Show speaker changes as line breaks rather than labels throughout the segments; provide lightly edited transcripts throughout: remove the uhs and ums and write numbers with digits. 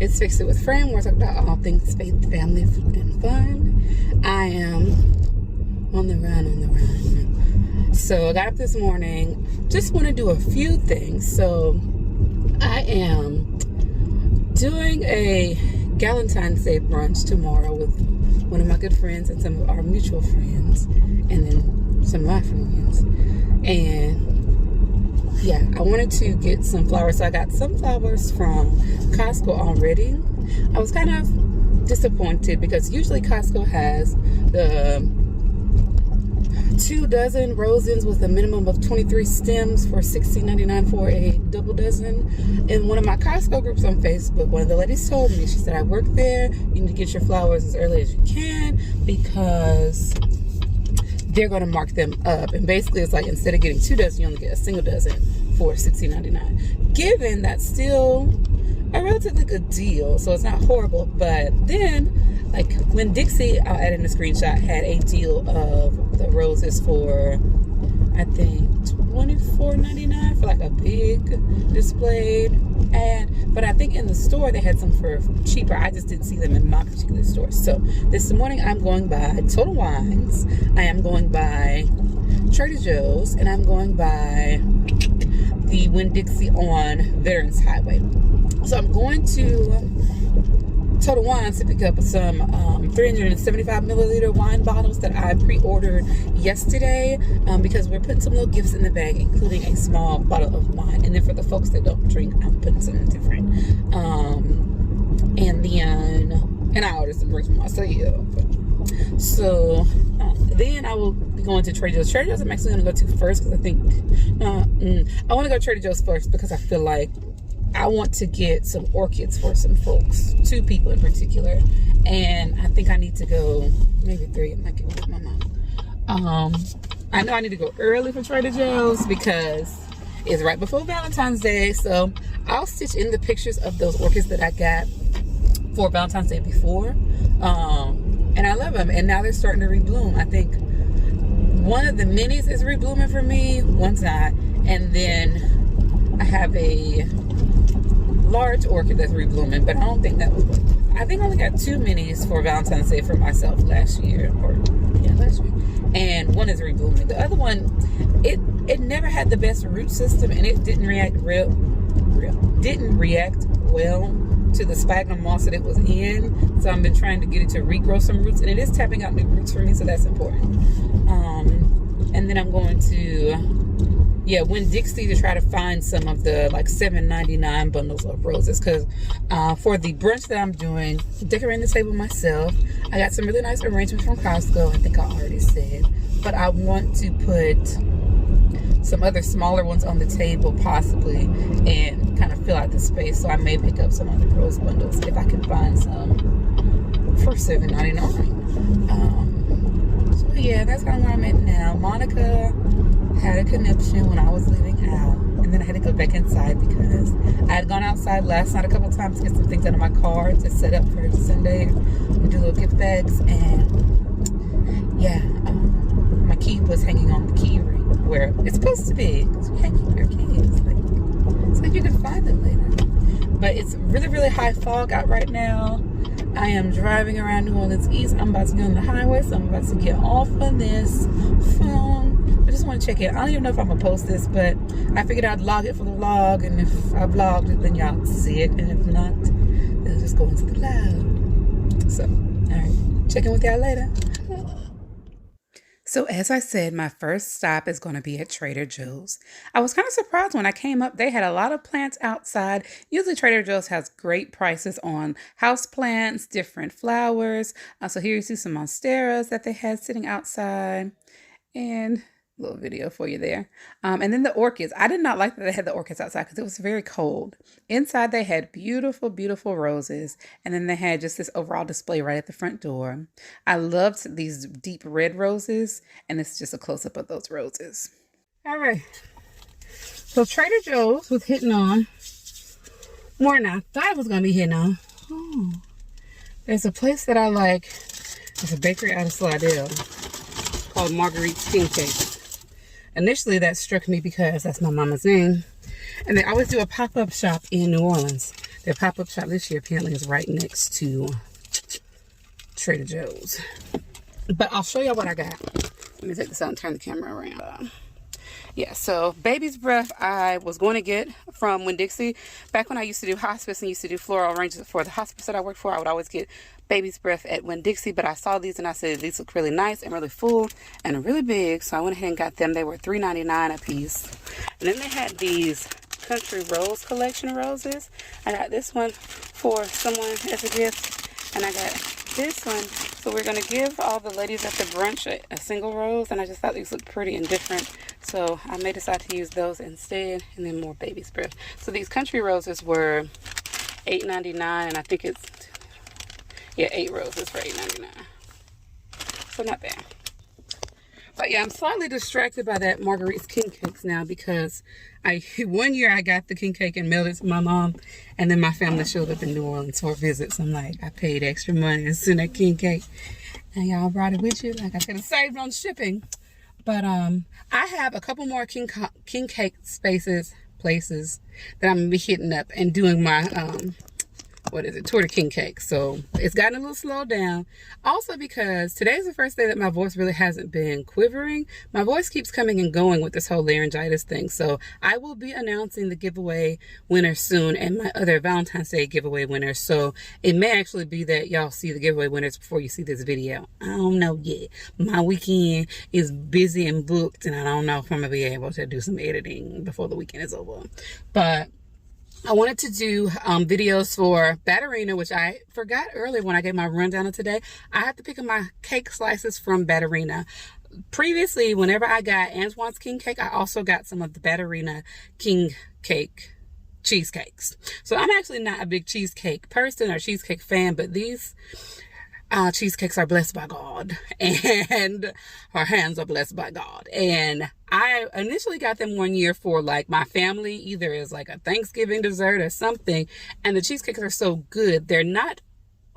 It's Fix It with Fran. We're talking about all things faith, family, food, and fun. I am on the run. So I got up this morning. Just want to do a few things. So I am doing a Valentine's Day brunch tomorrow with one of my good friends and some of our mutual friends, and then some of my friends. And yeah, I wanted to get some flowers. So I got some flowers from Costco already. I was kind of disappointed because usually Costco has the 2 dozen roses with a minimum of 23 stems for $16.99 for a double dozen. In one of my Costco groups on Facebook, one of the ladies told me, she said, I work there. You need to get your flowers as early as you can because they're going to mark them up. And basically it's like instead of getting 2 dozen, you only get a single dozen for $16.99. Given that's still a relatively good deal, so it's not horrible. But then, like, Winn-Dixie, I'll add in a screenshot, had a deal of the roses for, I think, $24.99 for like a big displayed ad. But I think in the store they had some for cheaper. I just didn't see them in my particular store. So this morning I'm going by Total Wines, I am going by Trader Joe's, and I'm going by the Winn-Dixie on Veterans Highway. So I'm going to Total Wines to pick up some 375 milliliter wine bottles that I pre-ordered yesterday because we're putting some little gifts in the bag, including a small bottle of wine. And then for the folks that don't drink, I'm putting something different. And I ordered some drinks for myself. So then I will be going to Trader Joe's. Trader Joe's I'm actually going to go to first because I think I want to go to Trader Joe's first because I feel like I want to get some orchids for some folks, 2 people in particular, and I think I need to go maybe 3. I might get with my mom. I know I need to go early for Trader Joe's because it's right before Valentine's Day, so I'll stitch in the pictures of those orchids that I got for Valentine's Day before, and I love them, and now they're starting to rebloom. I think one of the minis is reblooming for me, one's not, and then I have a large orchid that's reblooming, but I don't think that was, I think I only got 2 minis for Valentine's Day for myself last year, and one is reblooming. The other one, it never had the best root system, and it didn't react well to the sphagnum moss that it was in. So I've been trying to get it to regrow some roots, and it is tapping out new roots for me, so that's important. And then I'm going to Winn-Dixie to try to find some of the like $7.99 bundles of roses, because for the brunch that I'm doing, decorating the table myself, I got some really nice arrangements from Costco. I think I already said, but I want to put some other smaller ones on the table possibly and kind of fill out the space. So I may pick up some other rose bundles if I can find some for $7.99. So yeah, that's kind of where I'm at now. Monica had a conniption when I was leaving out, and then I had to go back inside because I had gone outside last night a couple of times to get some things out of my car to set up for Sunday and do little gift bags. And yeah, my key was hanging on the key ring where it's supposed to be, because you can't keep your keys so you can find them later. But it's really, really high fog out right now. I am driving around New Orleans East. I'm about to get on the highway, so I'm about to get off of this phone. I just want to check it. I don't even know if I'm going to post this, but I figured I'd log it for the vlog, and if I vlogged it, then y'all see it, and if not, it'll just go into the cloud. So, alright, check in with y'all later. So as I said, my first stop is going to be at Trader Joe's. I was kind of surprised when I came up. They had a lot of plants outside. Usually Trader Joe's has great prices on house plants, different flowers. So here you see some monsteras that they had sitting outside, and a little video for you there. And then the orchids. I did not like that they had the orchids outside because it was very cold. Inside they had beautiful, beautiful roses. And then they had just this overall display right at the front door. I loved these deep red roses. And this is just a close-up of those roses. All right. So Trader Joe's was hitting on more than I thought it was going to be hitting on. Oh. There's a place that I like. It's a bakery out of Slidell called Marguerite's King Cake. Initially, that struck me because that's my mama's name. And they always do a pop-up shop in New Orleans. Their pop-up shop this year apparently is right next to Trader Joe's. But I'll show y'all what I got. Let me take this out and turn the camera around. Yeah, so baby's breath I was going to get from Winn-Dixie. Back when I used to do hospice and used to do floral arrangements for the hospice that I worked for, I would always get baby's breath at Winn-Dixie. But I saw these and I said, these look really nice and really full and really big. So I went ahead and got them. They were $3.99 a piece. And then they had these Country Rose collection roses. I got this one for someone as a gift. And I got this one. So we're going to give all the ladies at the brunch a single rose. And I just thought these looked pretty and different. So I may decide to use those instead. And then more baby's breath. So these Country Roses were $8.99. And I think it's, yeah, 8 roses for $8.99. So not bad. But yeah, I'm slightly distracted by that Marguerite's king cakes now because one year I got the king cake and mailed it to my mom, and then my family showed up in New Orleans for visits. I'm like, I paid extra money to send that king cake, and y'all brought it with you. Like I could have saved on shipping. But I have a couple more king cake places that I'm gonna be hitting up and doing my tour to king cake. So it's gotten a little slowed down, also because today's the first day that my voice really hasn't been quivering. My voice keeps coming and going with this whole laryngitis thing. So I will be announcing the giveaway winner soon, and my other Valentine's Day giveaway winners. So it may actually be that y'all see the giveaway winners before you see this video. I don't know yet. My weekend is busy and booked, and I don't know if I'm gonna be able to do some editing before the weekend is over. But I wanted to do videos for Batterina, which I forgot earlier when I gave my rundown of today. I have to pick up my cake slices from Batterina. Previously, whenever I got Antoine's king cake, I also got some of the Batterina king cake cheesecakes. So I'm actually not a big cheesecake person or cheesecake fan, but these cheesecakes are blessed by God, and her hands are blessed by God. And I initially got them one year for like my family, either as like a Thanksgiving dessert or something. And the cheesecakes are so good. They're not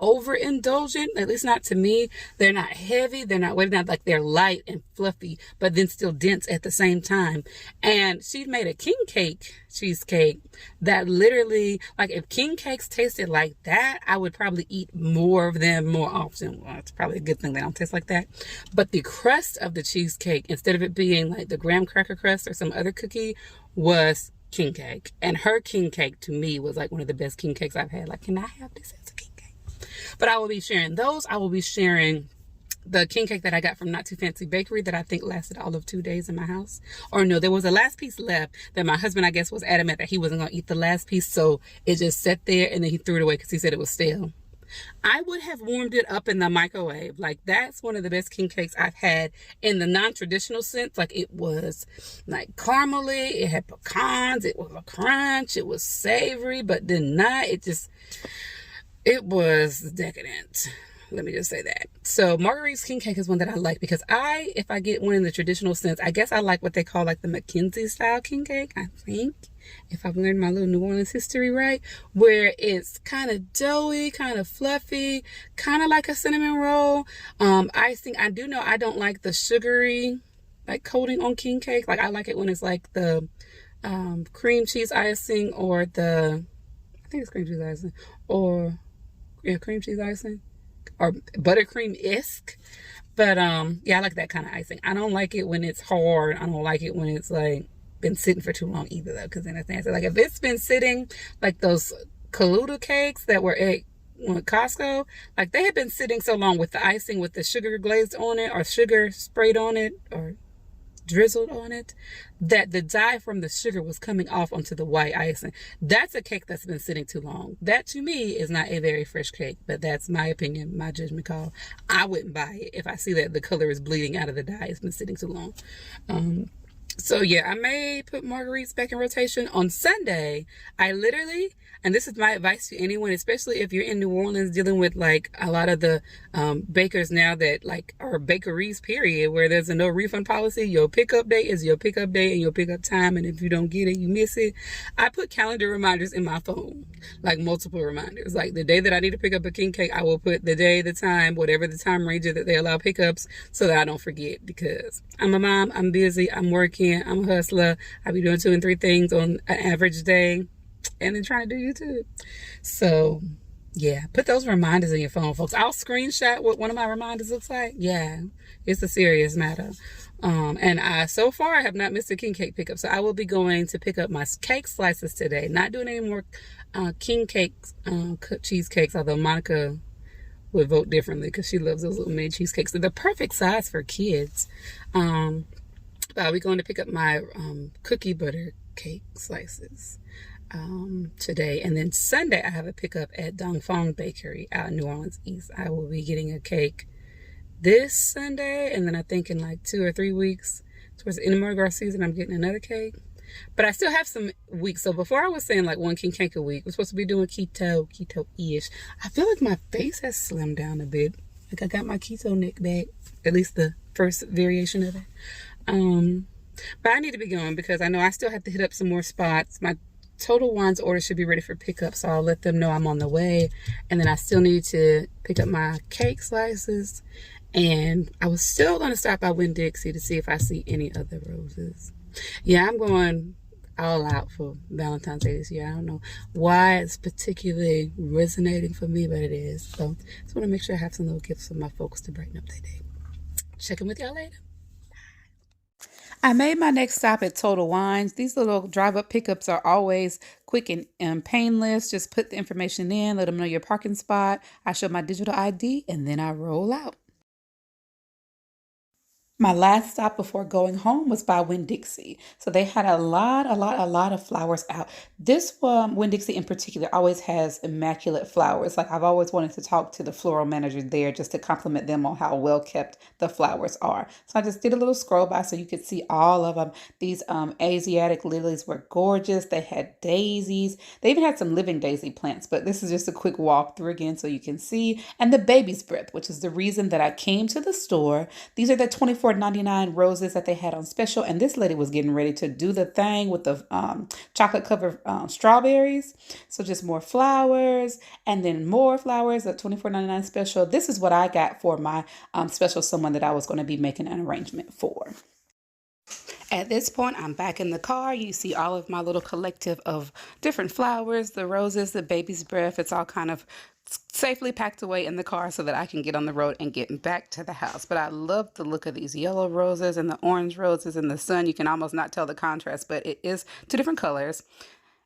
overindulgent, at least not to me. They're not heavy, they're not weighty, not like they're light and fluffy, but then still dense at the same time. And she made a king cake cheesecake that literally, like, if king cakes tasted like that, I would probably eat more of them more often. Well, it's probably a good thing they don't taste like that. But the crust of the cheesecake, instead of it being like the graham cracker crust or some other cookie, was king cake. And her king cake to me was like one of the best king cakes I've had. Like, can I have this as a king cake? But I will be sharing those. I will be sharing the king cake that I got from Not Too Fancy Bakery that I think lasted all of 2 days in my house. Or no, there was a last piece left that my husband, I guess, was adamant that he wasn't going to eat the last piece. So it just sat there and then he threw it away because he said it was stale. I would have warmed it up in the microwave. Like, that's one of the best king cakes I've had in the non-traditional sense. Like, it was like caramely, it had pecans, it was a crunch, it was savory, but then not. It was decadent. Let me just say that. So Marguerite's king cake is one that I like because if I get one in the traditional sense, I guess I like what they call like the Mackenzie style king cake, I think, if I've learned my little New Orleans history right, where it's kind of doughy, kind of fluffy, kind of like a cinnamon roll. Icing, I do know I don't like the sugary like coating on king cake. Like, I like it when it's like the cream cheese icing or I think it's cream cheese icing, or yeah, cream cheese icing or buttercream-esque. But yeah, I like that kind of icing. I don't like it when it's hard. I don't like it when it's like been sitting for too long either, though, because then it's nasty. Like, if it's been sitting, like those Kaluta cakes that were at Costco, like, they had been sitting so long with the icing with the sugar glazed on it or sugar sprayed on it or drizzled on it, that the dye from the sugar was coming off onto the white icing. That's a cake that's been sitting too long. That to me is not a very fresh cake, but that's my opinion, my judgment call. I wouldn't buy it if I see that the color is bleeding out of the dye. It's been sitting too long. So yeah, I may put Marguerite's back in rotation on Sunday. I literally, and this is my advice to anyone, especially if you're in New Orleans dealing with like a lot of the bakers now that like are bakeries period, where there's a no refund policy. Your pickup date is your pickup date and your pickup time, and if you don't get it, you miss it. I put calendar reminders in my phone, like multiple reminders. Like, the day that I need to pick up a king cake, I will put the day, the time, whatever the time range that they allow pickups, so that I don't forget, because I'm a mom, I'm busy, I'm working, I'm a hustler. I be doing 2 and 3 things on an average day. and then trying to do YouTube. So yeah, put those reminders in your phone, folks. I'll screenshot what one of my reminders looks like. Yeah, it's a serious matter. And I, so far, I have not missed a king cake pickup. So I will be going to pick up my cake slices today. Not doing any more king cakes, cheesecakes, although Monica would vote differently because she loves those little mini cheesecakes. They're the perfect size for kids. But I'll be going to pick up my cookie butter cake slices today. And then Sunday, I have a pickup at Dong Fong Bakery out in New Orleans East. I will be getting a cake this Sunday, and then I think in like 2 or 3 weeks, towards the end of Mardi Gras season, I'm getting another cake. But I still have some weeks. So before I was saying like 1 king cake a week, we're supposed to be doing keto-ish. I feel like my face has slimmed down a bit. Like I got my keto neck back, at least the first variation of it. But I need to be going because I know I still have to hit up some more spots. My Total Wine's order should be ready for pickup, so I'll let them know I'm on the way. And then I still need to pick up my cake slices. And I was still going to stop by Winn-Dixie to see if I see any other roses. Yeah, I'm going all out for Valentine's Day this year. I don't know why it's particularly resonating for me, but it is. So just want to make sure I have some little gifts for my folks to brighten up their day. Check in with y'all later. I made my next stop at Total Wines. These little drive-up pickups are always quick and painless. Just put the information in, let them know your parking spot. I show my digital ID, and then I roll out. My last stop before going home was by Winn-Dixie. So they had a lot of flowers out. This Winn-Dixie in particular always has immaculate flowers. Like I've always wanted to talk to the floral manager there just to compliment them on how well kept the flowers are. So I just did a little scroll by so you could see all of them. These Asiatic lilies were gorgeous. They had daisies. They even had some living daisy plants, but this is just a quick walkthrough again so you can see. And the baby's breath, which is the reason that I came to the store. These are the $24.99 roses that they had on special, and this lady was getting ready to do the thing with the chocolate covered strawberries. So just more flowers and then more flowers at $24.99 special. This is what I got for my special someone that I was going to be making an arrangement for. At this point, I'm back in the car. You see all of my little collective of different flowers, the roses, the baby's breath. It's all kind of safely packed away in the car so that I can get on the road and get back to the house. But I love the look of these yellow roses and the orange roses in the sun. You can almost not tell the contrast, but it is 2 different colors.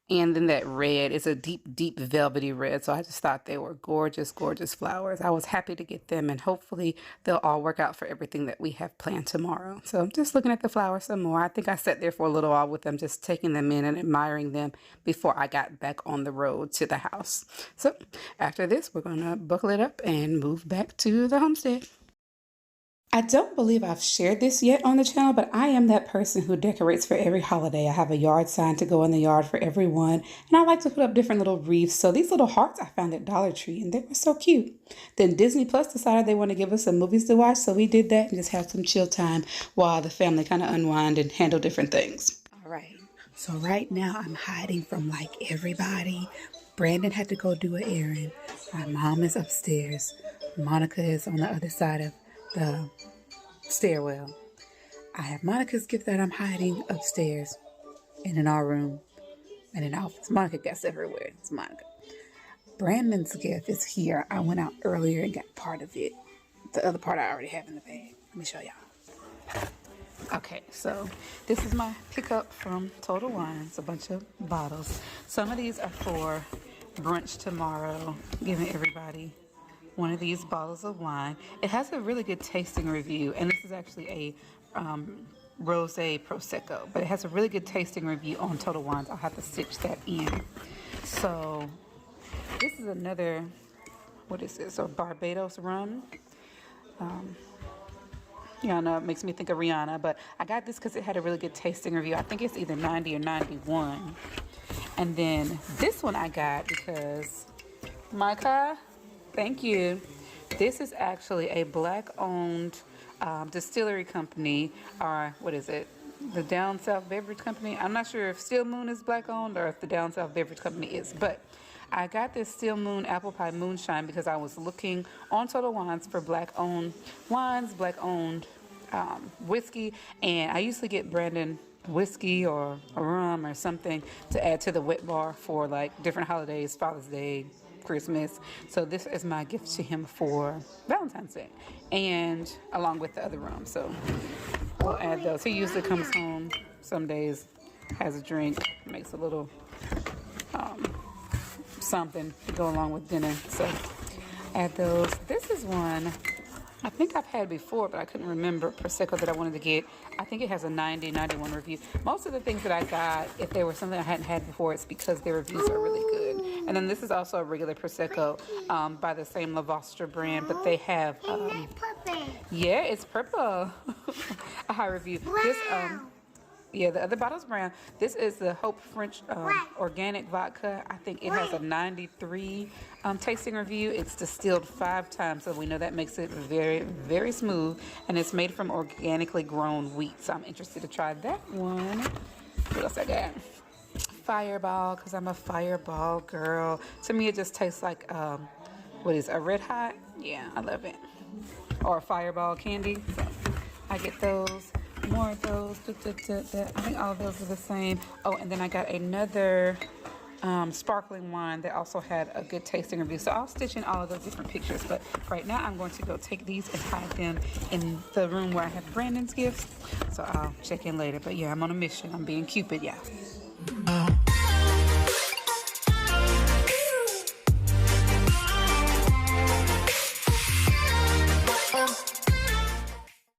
And then that red is a deep velvety red. So I just thought they were gorgeous flowers. I was happy to get them, and hopefully they'll all work out for everything that we have planned tomorrow. So I'm just looking at the flowers some more. I think I sat there for a little while with them, just taking them in and admiring them before I got back on the road to the house. So after this, we're going to buckle it up and move back to the homestead. I don't believe I've shared this yet on the channel, but I am that person who decorates for every holiday. I have a yard sign to go in the yard for everyone, and I like to put up different little wreaths. So these little hearts I found at Dollar Tree, and they were so cute. Then Disney Plus decided they want to give us some movies to watch, so we did that and just had some chill time while the family kind of unwind and handle different things. All right, so right now I'm hiding from like everybody. Brandon had to go do an errand. My mom is upstairs. Monica is on the other side of the stairwell. I have Monica's gift that I'm hiding upstairs and in our room and in the office. Monica gets everywhere. It's Monica. Brandon's gift is here. I went out earlier and got part of it. The other part I already have in the bag. Let me show y'all. Okay, so this is my pickup from Total Wines, a bunch of bottles. Some of these are for brunch tomorrow, giving everybody one of these bottles of wine. It has a really good tasting review, and this is actually a rosé prosecco, but it has a really good tasting review on Total Wines. I'll have to stitch that in. So this is another, what is this, a Barbados rum. Y'all know it makes me think of Rihanna, but I got this because it had a really good tasting review. I think it's either 90 or 91. And then this one I got because Micah, thank you. This is actually a black-owned distillery company, or what is it? The Down South Beverage Company. I'm not sure if Steel Moon is black-owned or if the Down South Beverage Company is, but I got this Steel Moon Apple Pie Moonshine because I was looking on Total Wines for black-owned wines, black-owned whiskey, and I usually get Brandon whiskey or a rum or something to add to the wet bar for like different holidays, Father's Day, Christmas. So this is my gift to him for Valentine's Day, and along with the other rum. So we'll add those. He usually comes home some days, has a drink, makes a little something to go along with dinner. So add those. This is one I think I've had before, but I couldn't remember Prosecco that I wanted to get. I think it has a 90, 91 review. Most of the things that I got, if there was something I hadn't had before, it's because their reviews are really good. And then this is also a regular Prosecco by the same Lavastra brand, but they have... yeah, it's purple. A high review. This, yeah, the other bottle's brown. This is the Hope French organic vodka. I think it has a 93 tasting review. It's distilled 5 times, so we know that makes it very, very smooth. And it's made from organically grown wheat, so I'm interested to try that one. What else I got? Fireball, because I'm a Fireball girl. To me, it just tastes like, what is it, a Red Hot? Yeah, I love it. Or a Fireball candy. So I get those. More of those. I think all of those are the same. Oh, and then I got another sparkling wine that also had a good tasting review. So I'll stitch in all of those different pictures. But right now I'm going to go take these and hide them in the room where I have Brandon's gifts. So I'll check in later. But yeah, I'm on a mission. I'm being Cupid, yeah.